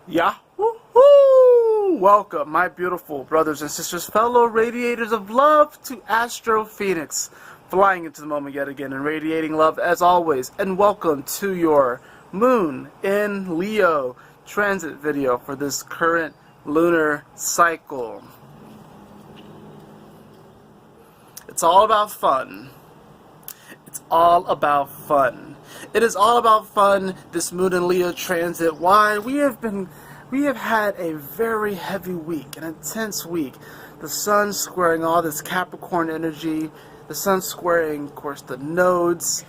Yeah. Woo-hoo! Welcome, my beautiful brothers and sisters, fellow radiators of love, to Astro Fenixx, flying into the moment yet again and radiating love as always. And welcome to your Moon in Leo transit video for this current lunar cycle. It's all about fun. It's all about fun. It is all about fun, this Moon in Leo transit. Why? We have had a very heavy week, an intense week. The Sun squaring all this Capricorn energy. The Sun squaring, of course, the nodes.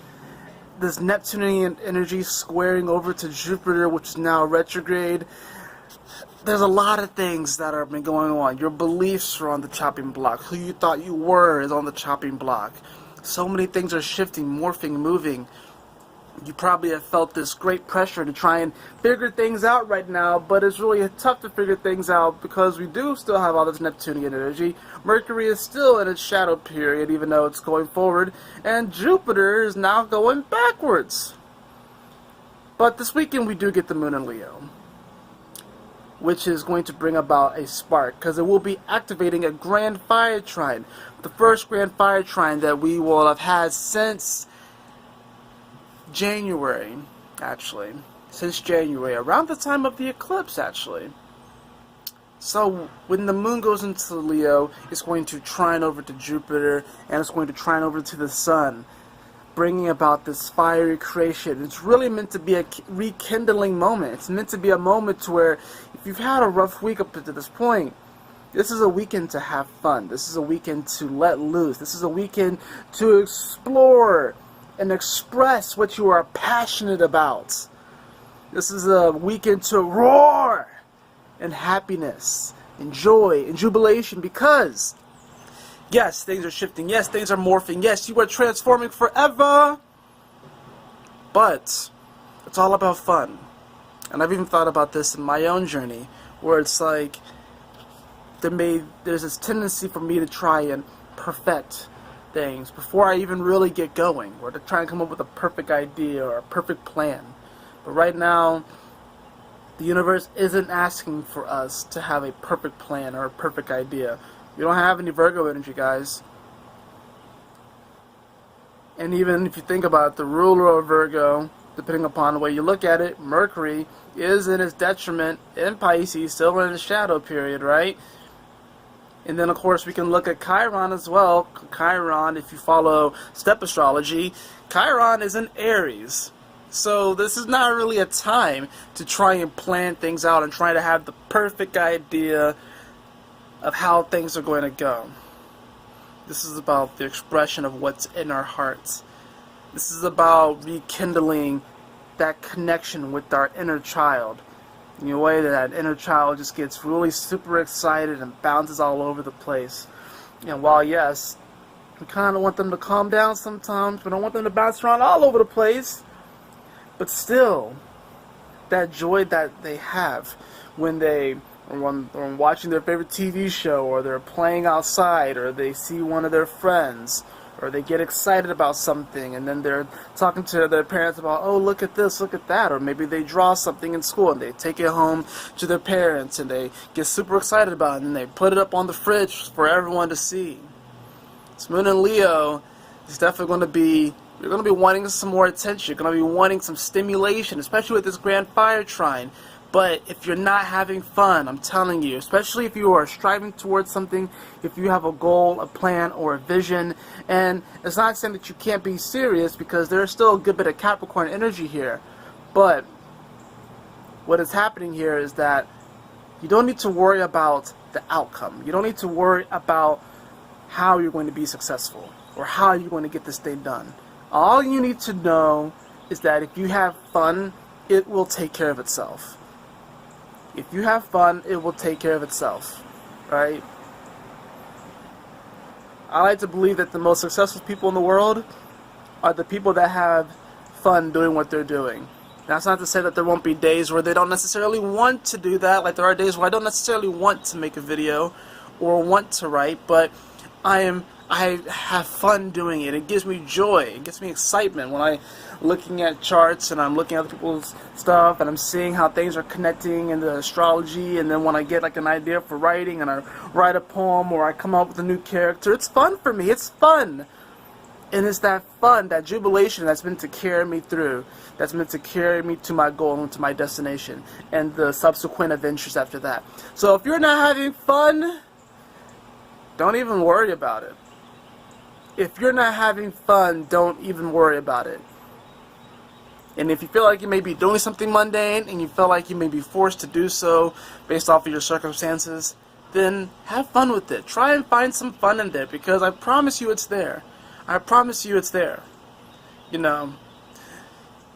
This Neptunian energy squaring over to Jupiter, which is now retrograde. There's a lot of things that have been going on. Your beliefs are on the chopping block. Who you thought you were is on the chopping block. So many things are shifting, morphing, moving. You probably have felt this great pressure to try and figure things out right now, but it's really tough to figure things out because we do still have all this Neptunian energy. Mercury is still in its shadow period, even though it's going forward, and Jupiter is now going backwards. But this weekend we do get the Moon in Leo, which is going to bring about a spark, because it will be activating a grand fire trine. The first grand fire trine that we will have had since January, actually. Since January, around the time of the eclipse, actually. So, when the Moon goes into Leo, it's going to trine over to Jupiter, and it's going to trine over to the Sun, bringing about this fiery creation. It's really meant to be a rekindling moment. It's meant to be a moment to where, if you've had a rough week up to this point, this is a weekend to have fun. This is a weekend to let loose. This is a weekend to explore and express what you are passionate about. This is a weekend to roar in happiness, and joy, and jubilation, because yes, things are shifting. Yes, things are morphing. Yes, you are transforming forever. But it's all about fun. And I've even thought about this in my own journey, where it's like there's this tendency for me to try and perfect things before I even really get going, or to try and come up with a perfect idea or a perfect plan. But right now, the universe isn't asking for us to have a perfect plan or a perfect idea. We don't have any Virgo energy, guys. And even if you think about it, the ruler of Virgo, depending upon the way you look at it, Mercury is in its detriment in Pisces, still in its shadow period, right? And then, of course, we can look at Chiron as well. Chiron, if you follow step astrology, Chiron is in Aries. So this is not really a time to try and plan things out and try to have the perfect idea of how things are going to go. This is about the expression of what's in our hearts. This is about rekindling that connection with our inner child, in a way that inner child just gets really super excited and bounces all over the place. And while yes, we kind of want them to calm down sometimes, we don't want them to bounce around all over the place, but still, that joy that they have when they're watching their favorite TV show, or they're playing outside, or they see one of their friends, or they get excited about something, and then they're talking to their parents about, oh, look at this, look at that, or maybe they draw something in school, and they take it home to their parents, and they get super excited about it, and they put it up on the fridge for everyone to see. This Moon in Leo is definitely going to be, you're going to be wanting some more attention, you're going to be wanting some stimulation, especially with this grand fire trine. But if you're not having fun, I'm telling you, especially if you are striving towards something, if you have a goal, a plan, or a vision, and it's not saying that you can't be serious, because there's still a good bit of Capricorn energy here, but what is happening here is that you don't need to worry about the outcome. You don't need to worry about how you're going to be successful, or how you're going to get this thing done. All you need to know is that if you have fun, it will take care of itself. If you have fun, it will take care of itself, right? I like to believe that the most successful people in the world are the people that have fun doing what they're doing. That's not to say that there won't be days where they don't necessarily want to do that. Like, there are days where I don't necessarily want to make a video or want to write, but I I have fun doing it. It gives me joy. It gives me excitement when I'm looking at charts and I'm looking at other people's stuff and I'm seeing how things are connecting in the astrology, and then when I get like an idea for writing and I write a poem or I come up with a new character, it's fun for me. It's fun. And it's that fun, that jubilation that's meant to carry me through, that's meant to carry me to my goal and to my destination and the subsequent adventures after that. So if you're not having fun, don't even worry about it. If you're not having fun, don't even worry about it. And if you feel like you may be doing something mundane and you feel like you may be forced to do so based off of your circumstances, then have fun with it. Try and find some fun in there, because I promise you it's there. I promise you it's there. You know,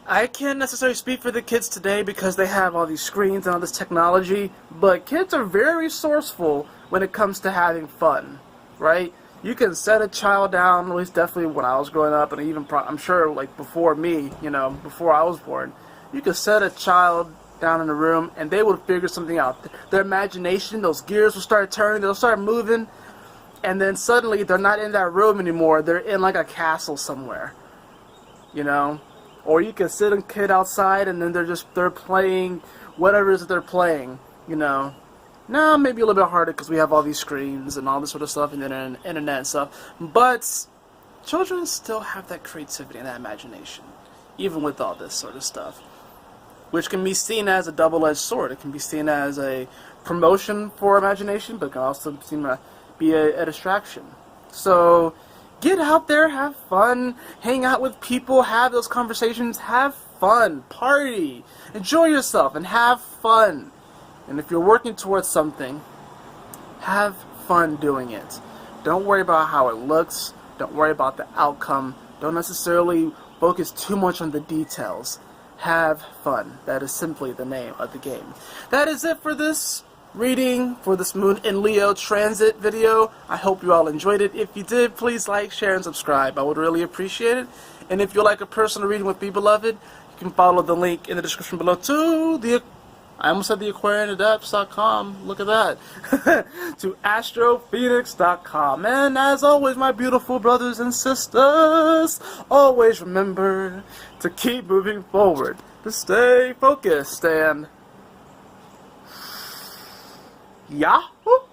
I can't necessarily speak for the kids today because they have all these screens and all this technology, but kids are very resourceful when it comes to having fun, right? You can set a child down, at least definitely when I was growing up, and even I'm sure like before me, you know, before I was born, you could set a child down in a room and they would figure something out. Their imagination, those gears will start turning, they'll start moving, and then suddenly they're not in that room anymore, they're in like a castle somewhere, you know? Or you can sit a kid outside and then they're playing whatever it is that they're playing, you know? Now, maybe a little bit harder because we have all these screens and all this sort of stuff and the internet and stuff, but children still have that creativity and that imagination, even with all this sort of stuff, which can be seen as a double-edged sword. It can be seen as a promotion for imagination, but it can also seem to be a distraction. So get out there, have fun, hang out with people, have those conversations, have fun, party, enjoy yourself, and have fun. And if you're working towards something, have fun doing it. Don't worry about how it looks. Don't worry about the outcome. Don't necessarily focus too much on the details. Have fun. That is simply the name of the game. That is it for this reading, for this Moon in Leo transit video. I hope you all enjoyed it. If you did, please like, share, and subscribe. I would really appreciate it. And if you'd like a personal reading with me, beloved, you can follow the link in the description below to I almost said the AquarianAdepts.com. Look at that. To AstroFenixx.com. And as always, my beautiful brothers and sisters, always remember to keep moving forward, to stay focused, and Yahoo!